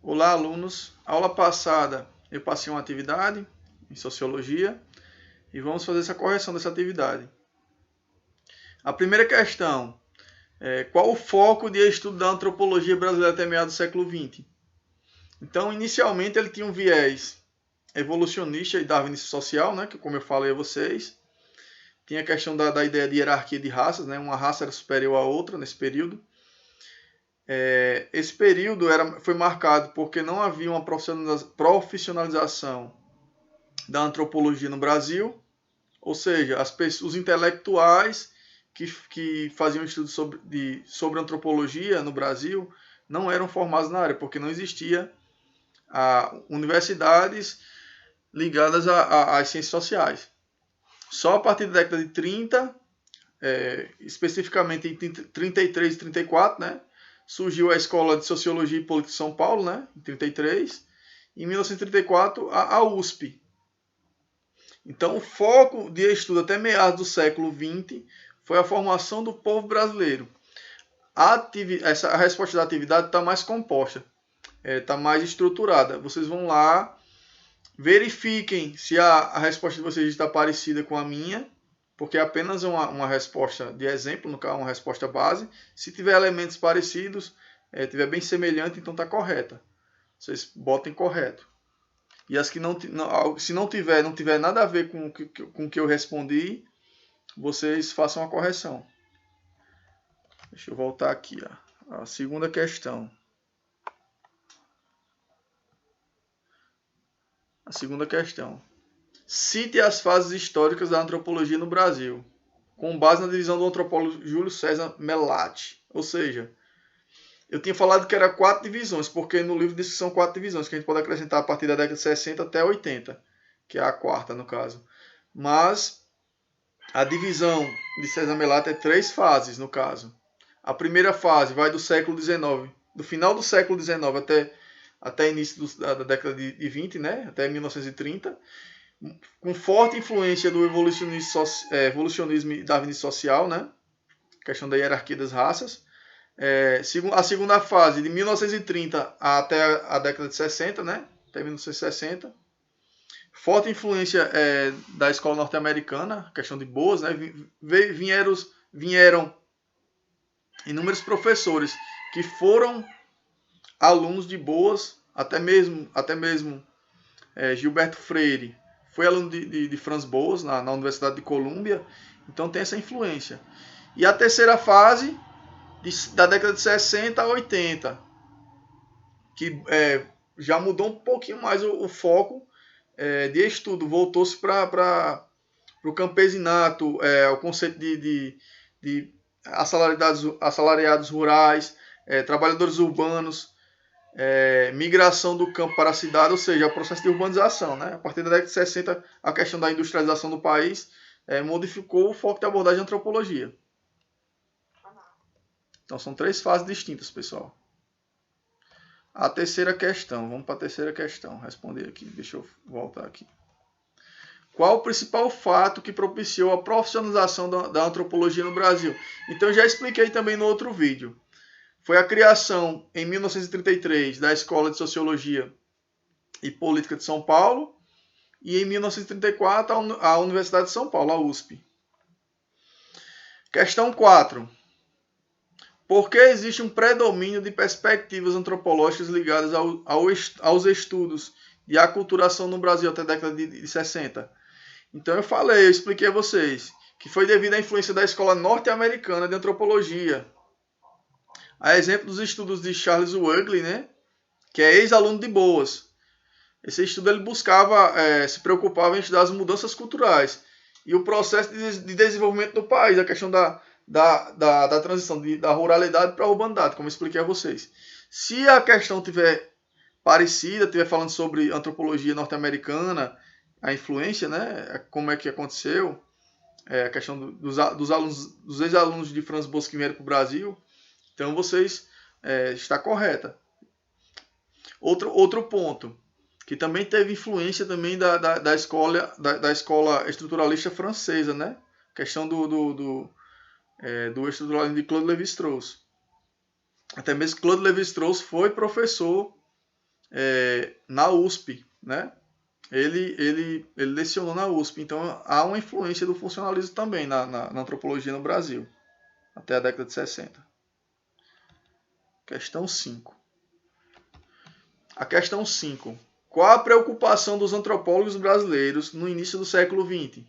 Olá, alunos. Aula passada eu passei uma atividade em Sociologia e vamos fazer essa correção dessa atividade. A primeira questão é qual o foco de estudo da antropologia brasileira até meados do século XX? Então, inicialmente ele tinha um viés evolucionista e darwinista social, né, que como eu falei a vocês, tinha a questão da ideia de hierarquia de raças, né, uma raça era superior à outra nesse período. Esse período foi marcado porque não havia uma profissionalização da antropologia no Brasil, ou seja, os intelectuais que faziam estudos sobre antropologia no Brasil não eram formados na área, porque não existia universidades ligadas às ciências sociais. Só a partir da década de 30, especificamente em 33 e 34, né, surgiu a Escola de Sociologia e Política de São Paulo, né, em 33, e em 1934 a USP. Então, o foco de estudo até meados do século XX foi a formação do povo brasileiro. A resposta da atividade está mais composta, está mais estruturada. Vocês vão lá, verifiquem se a resposta de vocês está parecida com a minha, porque é apenas uma resposta de exemplo, no caso, uma resposta base. Se tiver elementos parecidos, tiver bem semelhante, então está correta. Vocês botem correto. E as que se não tiver nada a ver com o que eu respondi, vocês façam a correção. Deixa eu voltar aqui. Ó. A segunda questão. A segunda questão. Cite as fases históricas da antropologia no Brasil, com base na divisão do antropólogo Júlio César Melati. Ou seja, eu tinha falado que era 4 divisões, porque no livro diz que são 4 divisões, que a gente pode acrescentar a partir da década de 60 até 80, que é a quarta no caso. Mas a divisão de César Melati é 3 fases no caso. A primeira fase vai do século XIX, do final do século XIX até início da década de 20, né? Até 1930, com forte influência do evolucionismo e darwinismo social, né? Questão da hierarquia das raças. A segunda fase, de 1930 até a década de 60, né? Até 1960. Forte influência da escola norte-americana, questão de Boas, né? Vieram inúmeros professores que foram alunos de Boas, até mesmo Gilberto Freire foi aluno de Franz Boas na Universidade de Colômbia, então tem essa influência. E a terceira fase, da década de 60 a 80, que já mudou um pouquinho mais o foco de estudo, voltou-se para o campesinato, o conceito de assalariados rurais, trabalhadores urbanos, migração do campo para a cidade, ou seja, o processo de urbanização. Né? A partir da década de 60, a questão da industrialização do país modificou o foco de abordagem de antropologia. Então, são 3 fases distintas, pessoal. A terceira questão, vamos para a terceira questão, responder aqui, deixa eu voltar aqui. Qual o principal fato que propiciou a profissionalização da antropologia no Brasil? Então, já expliquei também no outro vídeo. Foi a criação, em 1933, da Escola de Sociologia e Política de São Paulo e, em 1934, a Universidade de São Paulo, a USP. Questão 4. Por que existe um predomínio de perspectivas antropológicas ligadas aos estudos de aculturação no Brasil até a década de 60? Então eu expliquei a vocês que foi devido à influência da escola norte-americana de antropologia. A exemplo dos estudos de Charles Wögli, né, que é ex-aluno de Boas. Esse estudo ele buscava, se preocupava em estudar as mudanças culturais e o processo de desenvolvimento do país, a questão da transição da ruralidade para a urbanidade, como eu expliquei a vocês. Se a questão tiver parecida, estiver falando sobre antropologia norte-americana, a influência, né, como é que aconteceu, a questão dos ex-alunos de Franz Boas que vieram para o Brasil, então vocês está correta. Outro ponto, que também teve influência também da escola estruturalista francesa, né? Questão do estruturalismo de Claude Lévi-Strauss. Até mesmo Claude Lévi-Strauss foi professor na USP, né? Ele lecionou na USP, então há uma influência do funcionalismo também na antropologia no Brasil, até a década de 60. Questão 5. A questão 5. Qual a preocupação dos antropólogos brasileiros no início do século XX?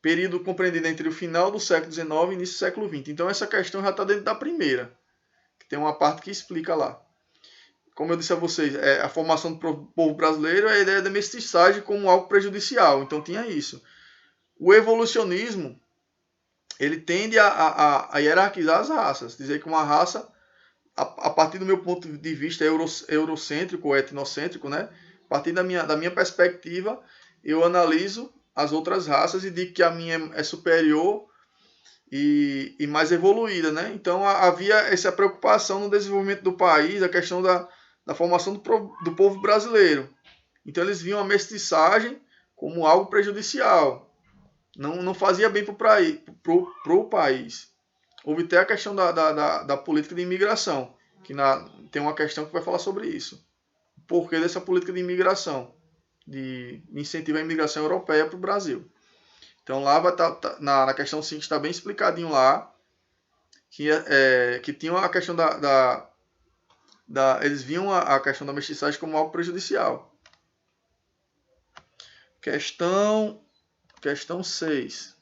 Período compreendido entre o final do século XIX e início do século XX. Então essa questão já está dentro da primeira, que tem uma parte que explica lá. Como eu disse a vocês, a formação do povo brasileiro é a ideia da mestiçagem como algo prejudicial. Então tinha isso. O evolucionismo, ele tende a hierarquizar as raças. Dizer que uma raça, a partir do meu ponto de vista eurocêntrico ou etnocêntrico, né? A partir da minha perspectiva, eu analiso as outras raças e digo que a minha é superior e mais evoluída, né? Então havia essa preocupação no desenvolvimento do país, a questão da formação do povo brasileiro. Então eles viam a mestiçagem como algo prejudicial. Não fazia bem para o país. Houve até a questão da política de imigração, que tem uma questão que vai falar sobre isso. O porquê dessa política de imigração, de incentivo à imigração europeia para o Brasil. Então lá vai na questão 5 está bem explicadinho lá, que tinha a questão eles viam a questão da mestiçagem como algo prejudicial. Questão 6.